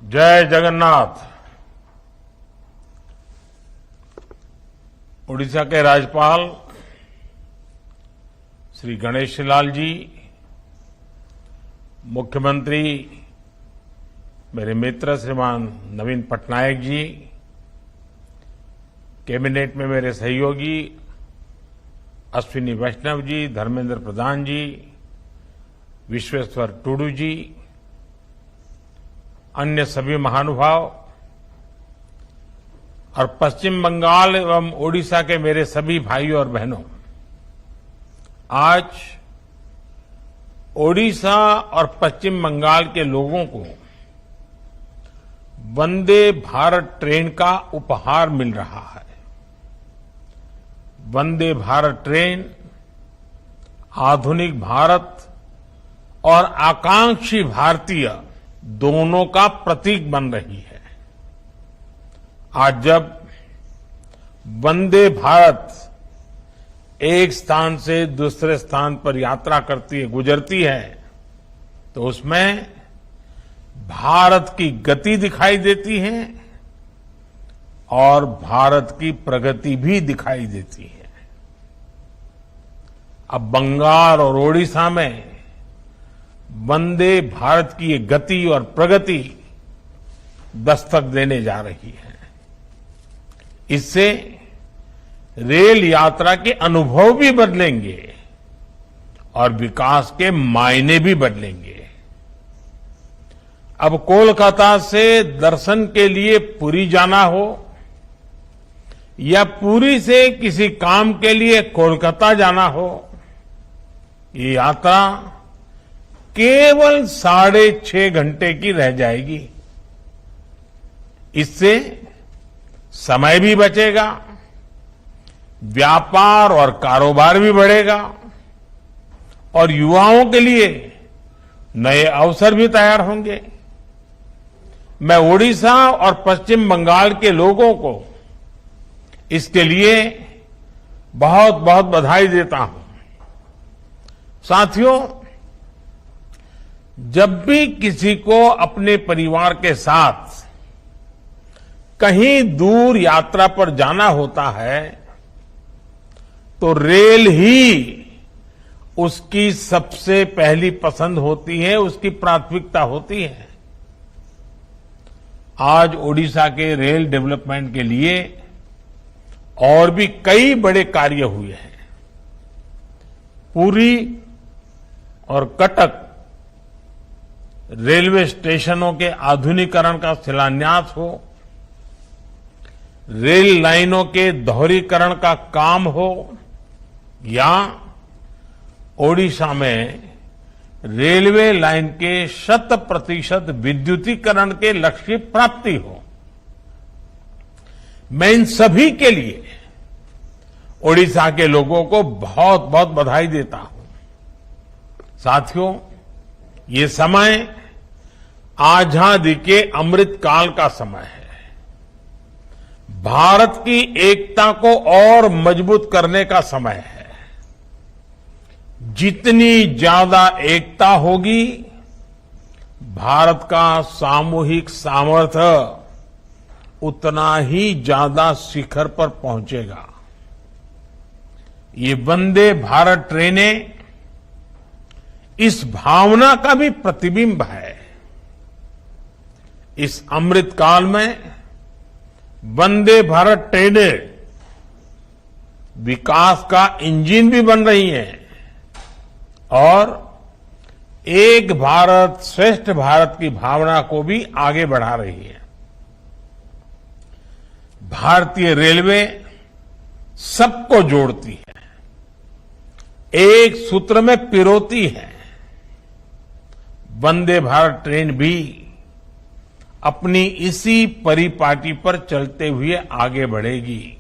जय जगन्नाथ। उड़ीसा के राज्यपाल श्री गणेश लाल जी, मुख्यमंत्री मेरे मित्र श्रीमान नवीन पटनायक जी, कैबिनेट में मेरे सहयोगी अश्विनी वैष्णव जी, धर्मेंद्र प्रधान जी, विश्वेश्वर टूडू जी, अन्य सभी महानुभाव और पश्चिम बंगाल एवं ओडिशा के मेरे सभी भाइयों और बहनों, आज ओडिशा और पश्चिम बंगाल के लोगों को वंदे भारत ट्रेन का उपहार मिल रहा है। वंदे भारत ट्रेन आधुनिक भारत और आकांक्षी भारतीय दोनों का प्रतीक बन रही है। आज जब वंदे भारत एक स्थान से दूसरे स्थान पर यात्रा करती है, गुजरती है, तो उसमें भारत की गति दिखाई देती है और भारत की प्रगति भी दिखाई देती है। अब बंगाल और ओडिशा में वंदे भारत की ये गति और प्रगति दस्तक देने जा रही है। इससे रेल यात्रा के अनुभव भी बदलेंगे और विकास के मायने भी बदलेंगे। अब कोलकाता से दर्शन के लिए पुरी जाना हो या पुरी से किसी काम के लिए कोलकाता जाना हो, ये यात्रा केवल 6.5 घंटे की रह जाएगी। इससे समय भी बचेगा, व्यापार और कारोबार भी बढ़ेगा और युवाओं के लिए नए अवसर भी तैयार होंगे। मैं ओडिशा और पश्चिम बंगाल के लोगों को इसके लिए बहुत बहुत बधाई देता हूं। साथियों, जब भी किसी को अपने परिवार के साथ कहीं दूर यात्रा पर जाना होता है तो रेल ही उसकी सबसे पहली पसंद होती है, उसकी प्राथमिकता होती है। आज ओडिशा के रेल डेवलपमेंट के लिए और भी कई बड़े कार्य हुए हैं। पुरी और कटक रेलवे स्टेशनों के आधुनिकीकरण का शिलान्यास हो, रेल लाइनों के दोहरीकरण का काम हो, या ओडिशा में रेलवे लाइन के 100% विद्युतीकरण के लक्ष्य की प्राप्ति हो, मैं इन सभी के लिए ओडिशा के लोगों को बहुत बहुत बधाई देता हूं। साथियों, ये समय आजादी के अमृत काल का समय है। भारत की एकता को और मजबूत करने का समय है। जितनी ज्यादा एकता होगी, भारत का सामूहिक सामर्थ्य उतना ही ज्यादा शिखर पर पहुंचेगा। ये वंदे भारत ट्रेनें इस भावना का भी प्रतिबिंब है। इस अमृत काल में वंदे भारत ट्रेनें विकास का इंजन भी बन रही हैं और एक भारत श्रेष्ठ भारत की भावना को भी आगे बढ़ा रही है। भारतीय रेलवे सबको जोड़ती है, एक सूत्र में पिरोती है। वंदे भारत ट्रेन भी अपनी इसी परिपाटी पर चलते हुए आगे बढ़ेगी।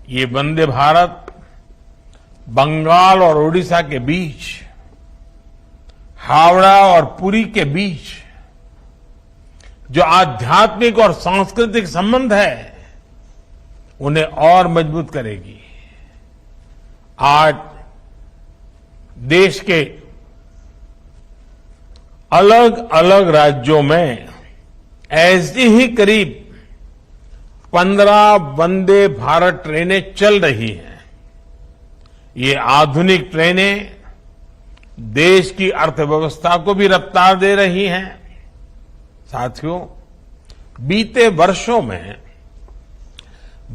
ये वंदे भारत बंगाल और ओडिशा के बीच, हावड़ा और पुरी के बीच जो आध्यात्मिक और सांस्कृतिक संबंध है, उन्हें और मजबूत करेगी। आज देश के अलग अलग राज्यों में ऐसी ही करीब 15 वंदे भारत ट्रेनें चल रही हैं। ये आधुनिक ट्रेनें देश की अर्थव्यवस्था को भी रफ्तार दे रही हैं। साथियों, बीते वर्षों में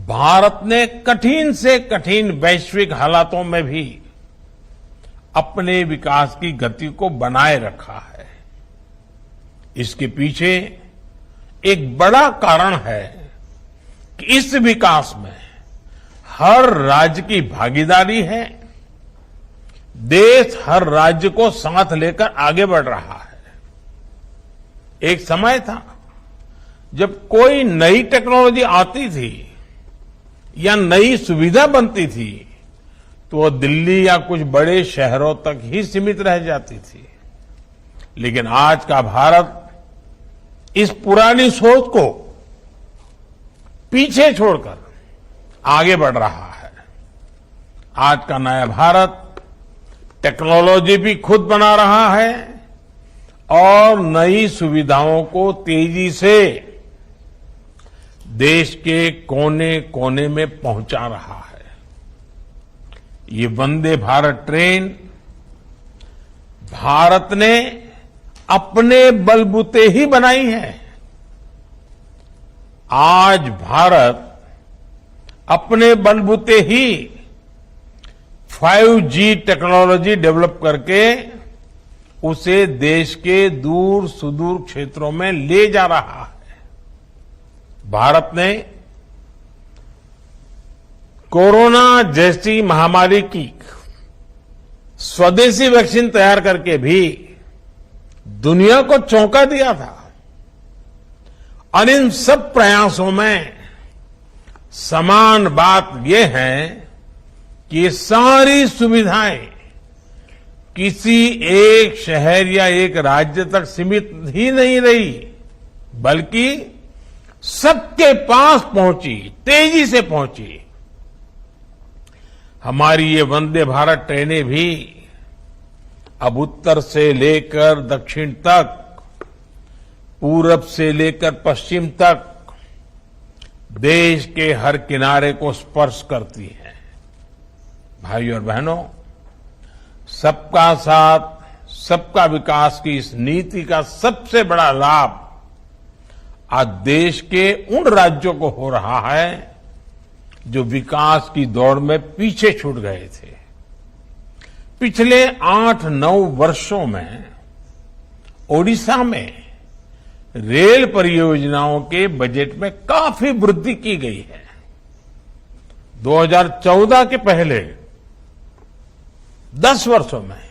भारत ने कठिन से कठिन वैश्विक हालातों में भी अपने विकास की गति को बनाए रखा है। इसके पीछे एक बड़ा कारण है कि इस विकास में हर राज्य की भागीदारी है। देश हर राज्य को साथ लेकर आगे बढ़ रहा है। एक समय था जब कोई नई टेक्नोलॉजी आती थी या नई सुविधा बनती थी तो वो दिल्ली या कुछ बड़े शहरों तक ही सीमित रह जाती थी। लेकिन आज का भारत इस पुरानी सोच को पीछे छोड़कर आगे बढ़ रहा है। आज का नया भारत टेक्नोलॉजी भी खुद बना रहा है और नई सुविधाओं को तेजी से देश के कोने कोने में पहुंचा रहा है। ये वंदे भारत ट्रेन भारत ने अपने बलबूते ही बनाई है। आज भारत अपने बलबूते ही 5G टेक्नोलॉजी डेवलप करके उसे देश के दूर सुदूर क्षेत्रों में ले जा रहा है। भारत ने कोरोना जैसी महामारी की स्वदेशी वैक्सीन तैयार करके भी दुनिया को चौंका दिया था। और इन सब प्रयासों में समान बात यह है कि ये सारी सुविधाएं किसी एक शहर या एक राज्य तक सीमित ही नहीं रही, बल्कि सबके पास पहुंची, तेजी से पहुंची। हमारी ये वंदे भारत ट्रेनें भी अब उत्तर से लेकर दक्षिण तक, पूरब से लेकर पश्चिम तक देश के हर किनारे को स्पर्श करती है। भाइयों और बहनों, सबका साथ सबका विकास की इस नीति का सबसे बड़ा लाभ आज देश के उन राज्यों को हो रहा है जो विकास की दौड़ में पीछे छूट गए थे। पिछले 8-9 वर्षों में ओडिशा में रेल परियोजनाओं के बजट में काफी वृद्धि की गई है। 2014 के पहले 10 वर्षों में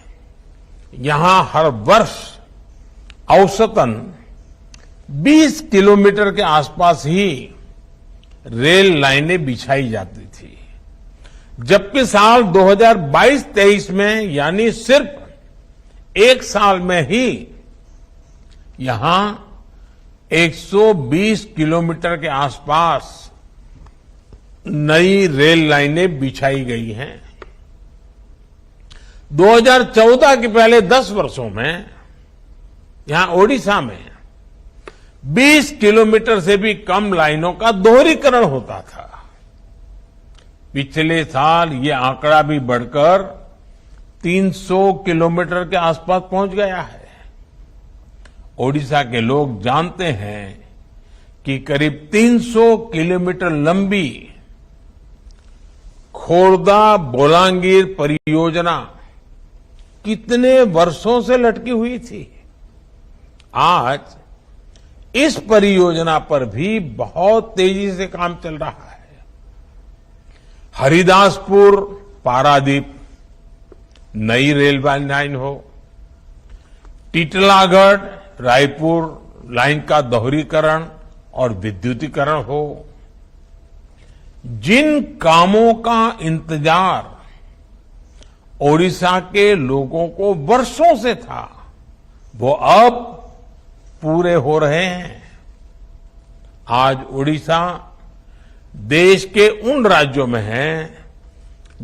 यहां हर वर्ष औसतन 20 किलोमीटर के आसपास ही रेल लाइनें बिछाई जाती थी, जबकि साल 2022-23 में यानी सिर्फ एक साल में ही यहां 120 किलोमीटर के आसपास नई रेल लाइनें बिछाई गई हैं। 2014 के पहले 10 वर्षों में यहां ओडिशा में 20 किलोमीटर से भी कम लाइनों का दोहरीकरण होता था। पिछले साल ये आंकड़ा भी बढ़कर 300 किलोमीटर के आसपास पहुंच गया है। ओडिशा के लोग जानते हैं कि करीब 300 किलोमीटर लंबी खोर्दा बोलांगीर परियोजना कितने वर्षों से लटकी हुई थी। आज इस परियोजना पर भी बहुत तेजी से काम चल रहा है। हरिदासपुर पारादीप नई रेल लाइन हो, टिटलागढ़ रायपुर लाइन का दोहरीकरण और विद्युतीकरण हो, जिन कामों का इंतजार ओडिशा के लोगों को वर्षों से था, वो अब पूरे हो रहे हैं। आज ओडिशा देश के उन राज्यों में है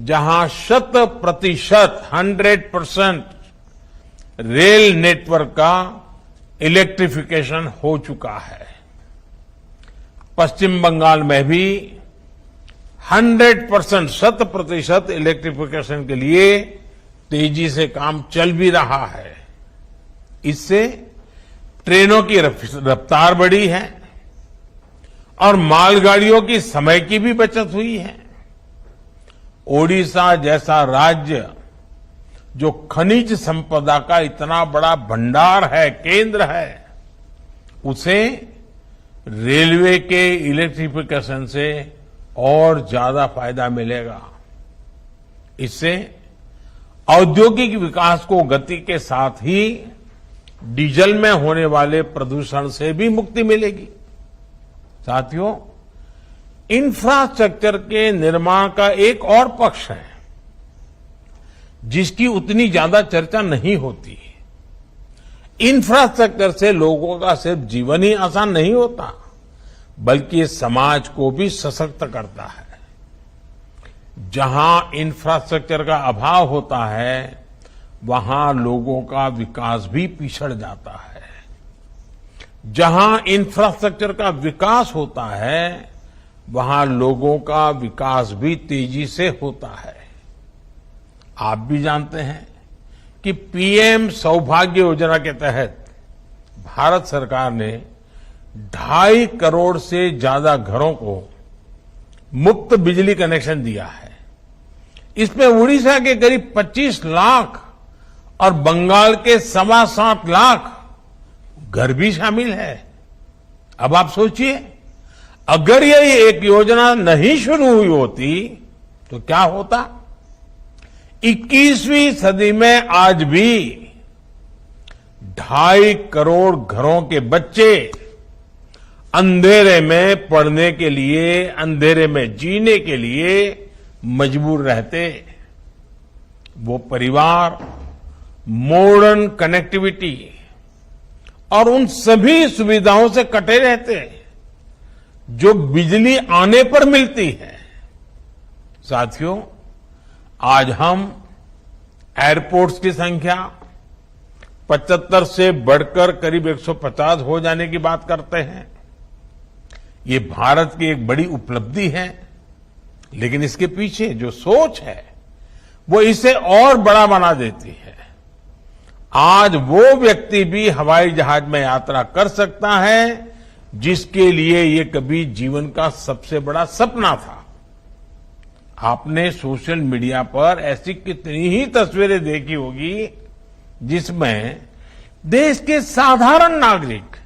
जहां 100% रेल नेटवर्क का इलेक्ट्रिफिकेशन हो चुका है। पश्चिम बंगाल में भी 100% 100% इलेक्ट्रिफिकेशन के लिए तेजी से काम चल भी रहा है। इससे ट्रेनों की रफ्तार बढ़ी है और मालगाड़ियों की समय की भी बचत हुई है। ओडिशा जैसा राज्य जो खनिज संपदा का इतना बड़ा भंडार है, केंद्र है, उसे रेलवे के इलेक्ट्रिफिकेशन से और ज्यादा फायदा मिलेगा। इससे औद्योगिक विकास को गति के साथ ही डीजल में होने वाले प्रदूषण से भी मुक्ति मिलेगी। साथियों, इंफ्रास्ट्रक्चर के निर्माण का एक और पक्ष है जिसकी उतनी ज्यादा चर्चा नहीं होती। इंफ्रास्ट्रक्चर से लोगों का सिर्फ जीवन ही आसान नहीं होता, बल्कि समाज को भी सशक्त करता है। जहां इंफ्रास्ट्रक्चर का अभाव होता है, वहां लोगों का विकास भी पिछड़ जाता है। जहां इंफ्रास्ट्रक्चर का विकास होता है, वहां लोगों का विकास भी तेजी से होता है। आप भी जानते हैं कि पीएम सौभाग्य योजना के तहत भारत सरकार ने 2.5 करोड़ से ज्यादा घरों को मुफ्त बिजली कनेक्शन दिया है। इसमें उड़ीसा के करीब 25 लाख और बंगाल के 7.25 लाख घर भी शामिल है। अब आप सोचिए, अगर ये एक योजना नहीं शुरू हुई होती तो क्या होता? 21वीं सदी में आज भी 2.5 करोड़ घरों के बच्चे अंधेरे में पढ़ने के लिए, अंधेरे में जीने के लिए मजबूर रहते। वो परिवार मॉडर्न कनेक्टिविटी और उन सभी सुविधाओं से कटे रहते जो बिजली आने पर मिलती है। साथियों, आज हम एयरपोर्ट्स की संख्या 75 से बढ़कर करीब 150 हो जाने की बात करते हैं। ये भारत की एक बड़ी उपलब्धि है, लेकिन इसके पीछे जो सोच है वो इसे और बड़ा बना देती है। आज वो व्यक्ति भी हवाई जहाज में यात्रा कर सकता है जिसके लिए ये कभी जीवन का सबसे बड़ा सपना था। आपने सोशल मीडिया पर ऐसी कितनी ही तस्वीरें देखी होगी जिसमें देश के साधारण नागरिक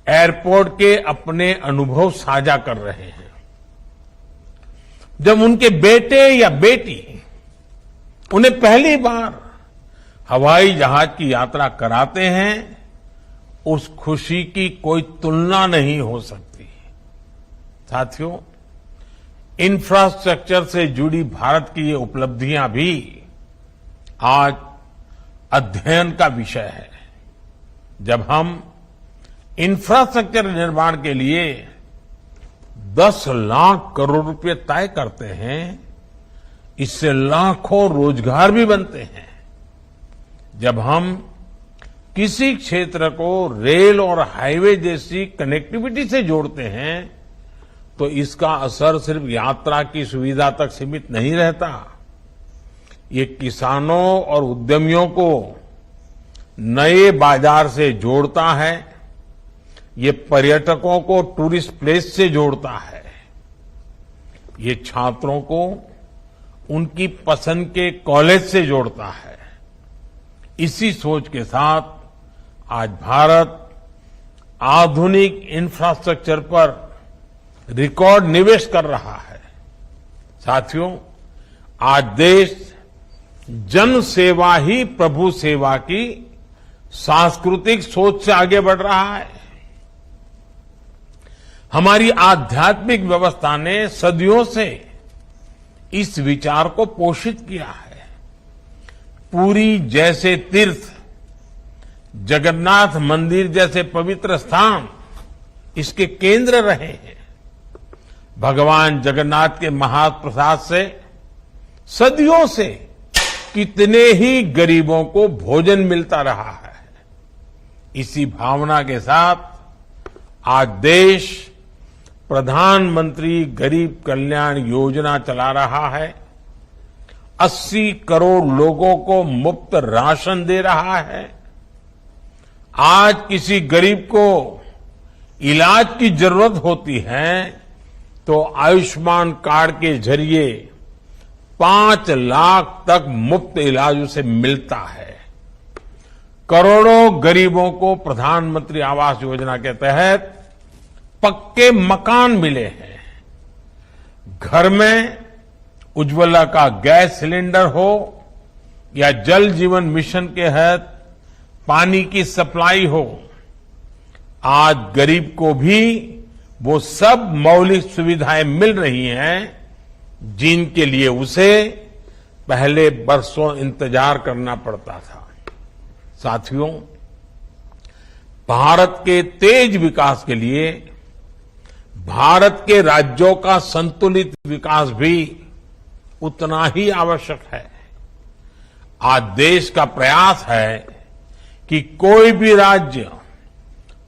एयरपोर्ट के अपने अनुभव साझा कर रहे हैं। जब उनके बेटे या बेटी उन्हें पहली बार हवाई जहाज की यात्रा कराते हैं, उस खुशी की कोई तुलना नहीं हो सकती। साथियों, इंफ्रास्ट्रक्चर से जुड़ी भारत की ये उपलब्धियां भी आज अध्ययन का विषय है। जब हम इंफ्रास्ट्रक्चर निर्माण के लिए 10 लाख करोड़ रुपए तय करते हैं, इससे लाखों रोजगार भी बनते हैं। जब हम किसी क्षेत्र को रेल और हाईवे जैसी कनेक्टिविटी से जोड़ते हैं, तो इसका असर सिर्फ यात्रा की सुविधा तक सीमित नहीं रहता। ये किसानों और उद्यमियों को नए बाजार से जोड़ता है, ये पर्यटकों को टूरिस्ट प्लेस से जोड़ता है, ये छात्रों को उनकी पसंद के कॉलेज से जोड़ता है। इसी सोच के साथ आज भारत आधुनिक इंफ्रास्ट्रक्चर पर रिकॉर्ड निवेश कर रहा है। साथियों, आज देश जन सेवा ही प्रभु सेवा की सांस्कृतिक सोच से आगे बढ़ रहा है। हमारी आध्यात्मिक व्यवस्था ने सदियों से इस विचार को पोषित किया है। पुरी जैसे तीर्थ, जगन्नाथ मंदिर जैसे पवित्र स्थान इसके केंद्र रहे हैं। भगवान जगन्नाथ के महाप्रसाद से सदियों से कितने ही गरीबों को भोजन मिलता रहा है। इसी भावना के साथ आज देश प्रधानमंत्री गरीब कल्याण योजना चला रहा है, 80 करोड़ लोगों को मुफ्त राशन दे रहा है। आज किसी गरीब को इलाज की जरूरत होती है तो आयुष्मान कार्ड के जरिए 5 लाख तक मुफ्त इलाज उसे मिलता है। करोड़ों गरीबों को प्रधानमंत्री आवास योजना के तहत पक्के मकान मिले हैं। घर में उज्ज्वला का गैस सिलेंडर हो या जल जीवन मिशन के तहत पानी की सप्लाई हो, आज गरीब को भी वो सब मौलिक सुविधाएं मिल रही हैं जिनके लिए उसे पहले बरसों इंतजार करना पड़ता था। साथियों, भारत के तेज विकास के लिए भारत के राज्यों का संतुलित विकास भी उतना ही आवश्यक है। आज देश का प्रयास है कि कोई भी राज्य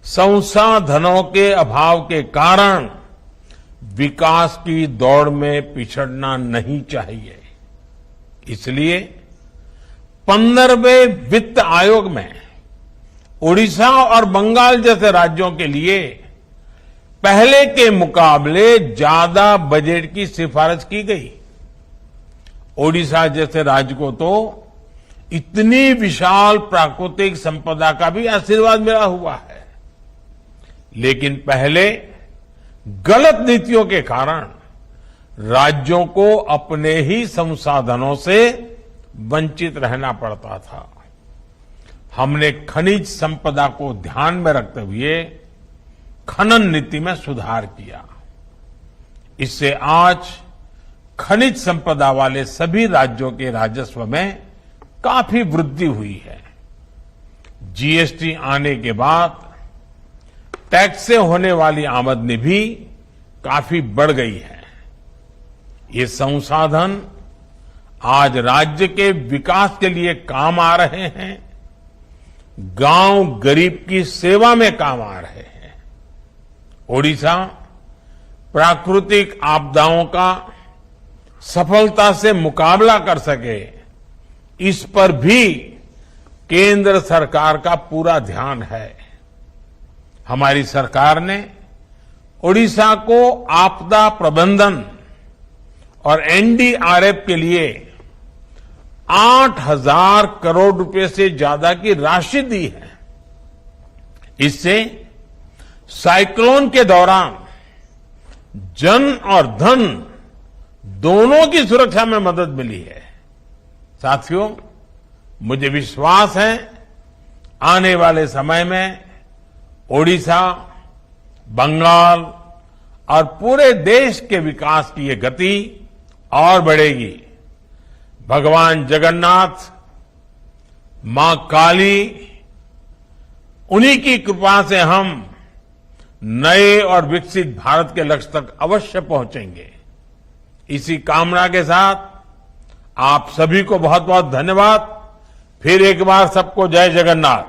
संसाधनों के अभाव के कारण विकास की दौड़ में पिछड़ना नहीं चाहिए। इसलिए 15वें वित्त आयोग में ओडिशा और बंगाल जैसे राज्यों के लिए पहले के मुकाबले ज्यादा बजट की सिफारिश की गई। ओडिशा जैसे राज्य को तो इतनी विशाल प्राकृतिक संपदा का भी आशीर्वाद मिला हुआ है, लेकिन पहले गलत नीतियों के कारण राज्यों को अपने ही संसाधनों से वंचित रहना पड़ता था। हमने खनिज संपदा को ध्यान में रखते हुए खनन नीति में सुधार किया। इससे आज खनिज संपदा वाले सभी राज्यों के राजस्व में काफी वृद्धि हुई है। जीएसटी आने के बाद टैक्स से होने वाली आमदनी भी काफी बढ़ गई है। ये संसाधन आज राज्य के विकास के लिए काम आ रहे हैं, गांव गरीब की सेवा में काम आ रहे हैं। ओडिशा प्राकृतिक आपदाओं का सफलता से मुकाबला कर सके, इस पर भी केंद्र सरकार का पूरा ध्यान है। हमारी सरकार ने ओडिशा को आपदा प्रबंधन और एनडीआरएफ के लिए 8,000 करोड़ रुपए से ज्यादा की राशि दी है। इससे साइक्लोन के दौरान जन और धन दोनों की सुरक्षा में मदद मिली है। साथियों, मुझे विश्वास है आने वाले समय में ओडिशा, बंगाल और पूरे देश के विकास की ये गति और बढ़ेगी। भगवान जगन्नाथ, मां काली, उन्हीं की कृपा से हम नए और विकसित भारत के लक्ष्य तक अवश्य पहुंचेंगे। इसी कामना के साथ आप सभी को बहुत बहुत धन्यवाद। फिर एक बार सबको जय जगन्नाथ।